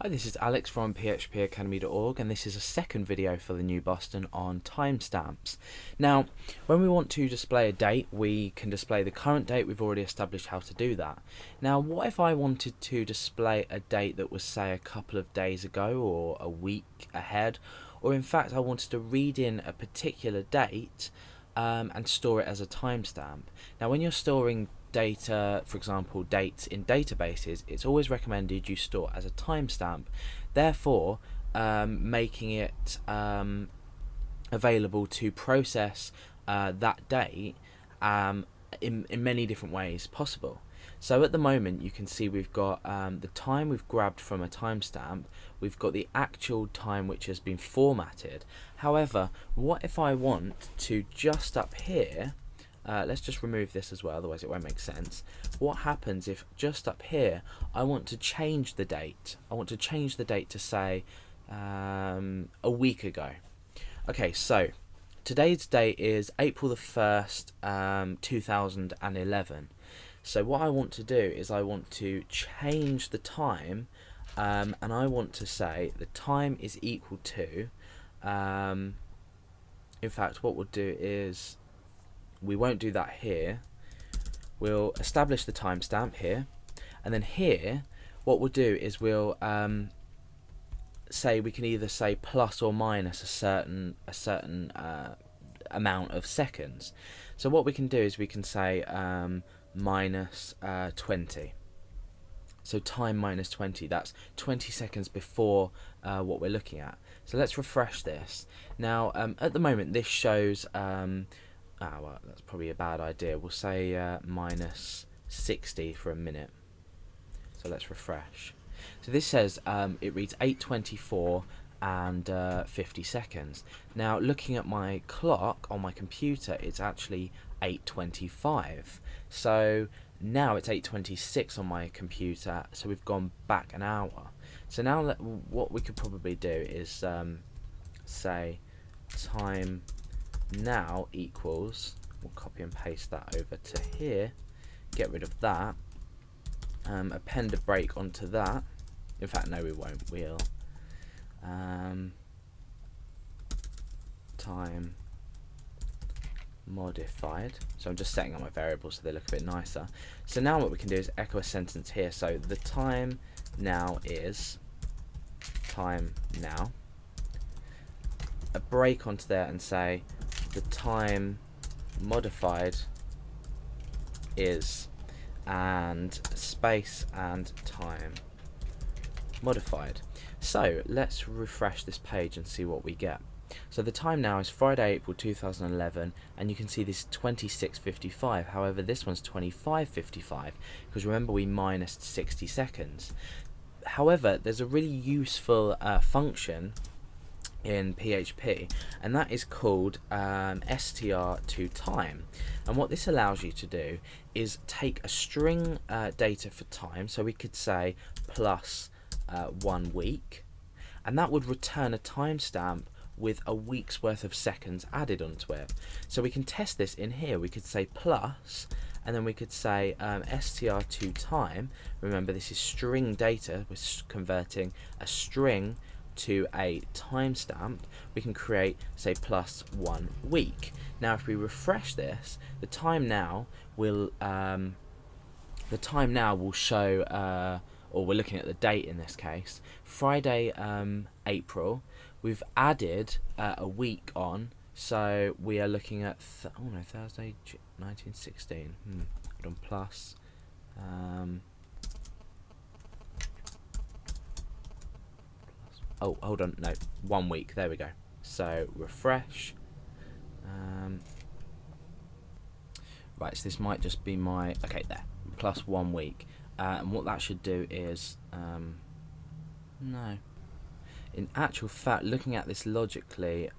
Hi, this is Alex from phpacademy.org, and this is a second video for the new Boston on timestamps. Now, when we want to display a date, we can display the current date. We've already established how to do that. Now, what if I wanted to display a date that was, say, a couple of days ago or a week ahead, or in fact I wanted to read in a particular date and store it as a timestamp? Now, when you're storing data, for example dates in databases, it's always recommended you store as a timestamp, therefore making it available to process that date in many different ways possible. So at the moment you can see we've got the time we've grabbed from a timestamp, we've got the actual time which has been formatted. However, what if I want to just up here, let's just remove this as well, otherwise it won't make sense. What happens if just up here I want to change the date? I want to change the date to say a week ago. Okay, so today's date is April the 1st, 2011. So what I want to do is I want to change the time, and I want to say the time is equal to, in fact what we'll do is, we won't do that here. We'll establish the timestamp here, and then here what we'll do is we'll say we can either say plus or minus a certain amount of seconds. So what we can do is we can say minus 20. So time minus 20, that's 20 seconds before what we're looking at. So let's refresh this. Now at the moment this shows well, that's probably a bad idea. We'll say minus 60 for a minute. So let's refresh. So this says it reads 8:24 and 50 seconds. Now looking at my clock on my computer, it's actually 8:25. So now it's 8:26 on my computer, so we've gone back an hour. So now what we could probably do is say time now equals, we'll copy and paste that over to here, get rid of that, append a break onto that. In fact no, we won't, we'll time modified. So I'm just setting up my variables so they look a bit nicer. So now what we can do is echo a sentence here. So the time now is time now, a break onto there and say the time modified is, and space and time modified. So let's refresh this page and see what we get. So the time now is Friday, April 2011, and you can see this 26:55. However, this one's 25:55 because remember we minused 60 seconds. However, there's a really useful function in PHP, and that is called str2time. And what this allows you to do is take a string data for time, so we could say plus 1 week, and that would return a timestamp with a week's worth of seconds added onto it. So we can test this in here. We could say plus, and then we could say str2time. Remember, this is string data. We're converting a string to a timestamp. We can create, say, plus 1 week. Now if we refresh this, the time now will show, or we're looking at the date in this case, Friday, April. We've added a week on, so we are looking at Thursday 1916. Hold on, plus oh, hold on, no, 1 week, there we go. So refresh. Right, so this might just be my, okay, there, plus 1 week. And what that should do is, no. In actual fact, looking at this logically,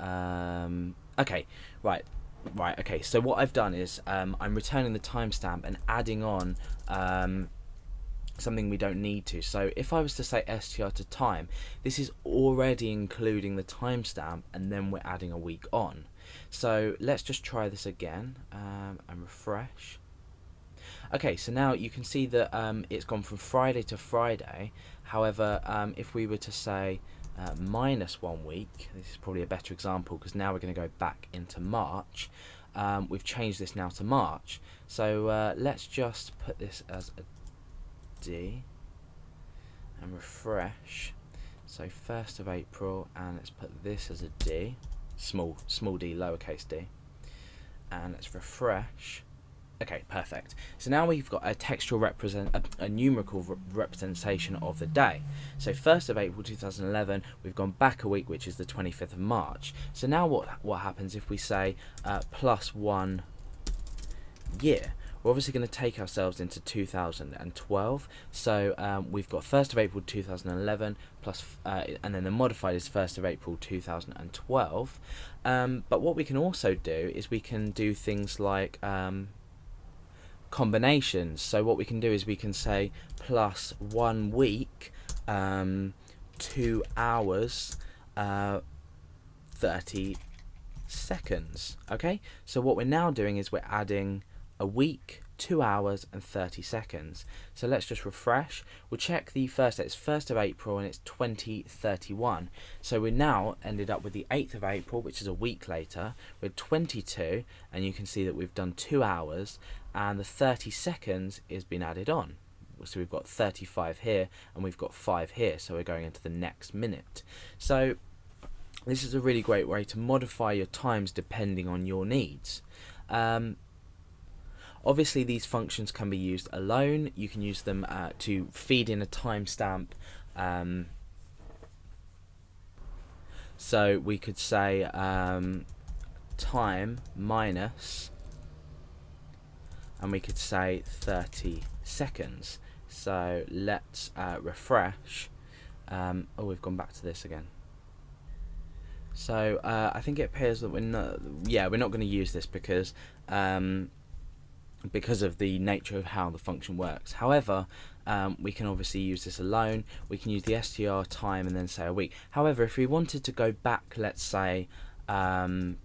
okay, right, okay, so what I've done is, I'm returning the timestamp and adding on something we don't need to. So if I was to say str2time, this is already including the timestamp and then we're adding a week on. So let's just try this again and refresh. Okay, so now you can see that it's gone from Friday to Friday, However, if we were to say minus 1 week, this is probably a better example because now we're going to go back into March. We've changed this now to March, so let's just put this as a D and refresh. So 1st of April, and let's put this as a D, small d, lowercase d, and let's refresh. Okay, perfect. So now we've got a numerical representation of the day. So 1st of April 2011, we've gone back a week, which is the 25th of March. So now what happens if we say plus 1 year? We're obviously going to take ourselves into 2012. So we've got 1st of April 2011 plus, and then the modified is 1st of April 2012. But what we can also do is we can do things like combinations. So what we can do is we can say plus 1 week, 2 hours, 30 seconds. Okay, so what we're now doing is we're adding a week, 2 hours and 30 seconds. So let's just refresh. We'll check the first date. It's 1st of April and it's 2031. So we now ended up with the 8th of April, which is a week later, with 22, and you can see that we've done 2 hours and the 30 seconds is been added on. So we've got 35 here and we've got 5 here, so we're going into the next minute. So this is a really great way to modify your times depending on your needs. Obviously these functions can be used alone. You can use them to feed in a timestamp. So we could say time minus, and we could say 30 seconds. So let's refresh. Oh, we've gone back to this again. So I think it appears that we're not going to use this because of the nature of how the function works. However, we can obviously use this alone. We can use the str time and then say a week. However, if we wanted to go back, let's say for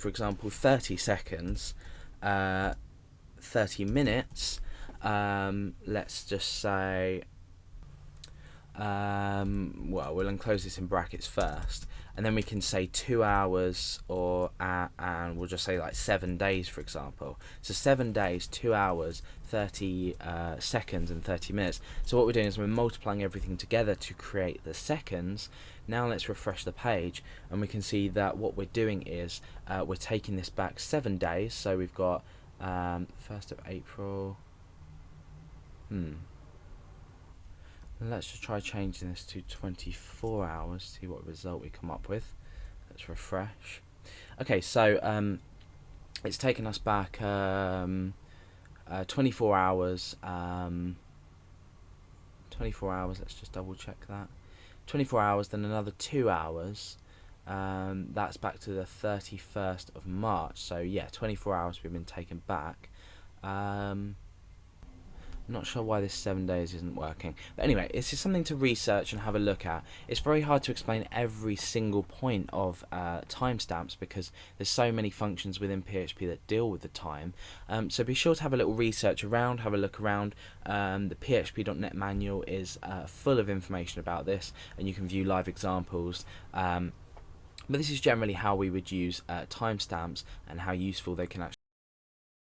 example 30 seconds, 30 minutes, let's just say well, we'll enclose this in brackets first, and then we can say 2 hours, or and we'll just say like 7 days, for example. So 7 days, 2 hours, 30 seconds and 30 minutes. So what we're doing is we're multiplying everything together to create the seconds. Now let's refresh the page and we can see that what we're doing is we're taking this back 7 days. So we've got 1st of April. Let's just try changing this to 24 hours, see what result we come up with. Let's refresh. Okay, so it's taken us back 24 hours. 24 hours, let's just double check that. 24 hours, then another 2 hours. That's back to the 31st of March. So yeah, 24 hours we've been taken back. I'm not sure why this 7 days isn't working, but anyway, it's just something to research and have a look at. It's very hard to explain every single point of timestamps because there's so many functions within PHP that deal with the time. So be sure to have a little research around, have a look around. The php.net manual is full of information about this, and you can view live examples. But this is generally how we would use timestamps and how useful they can actually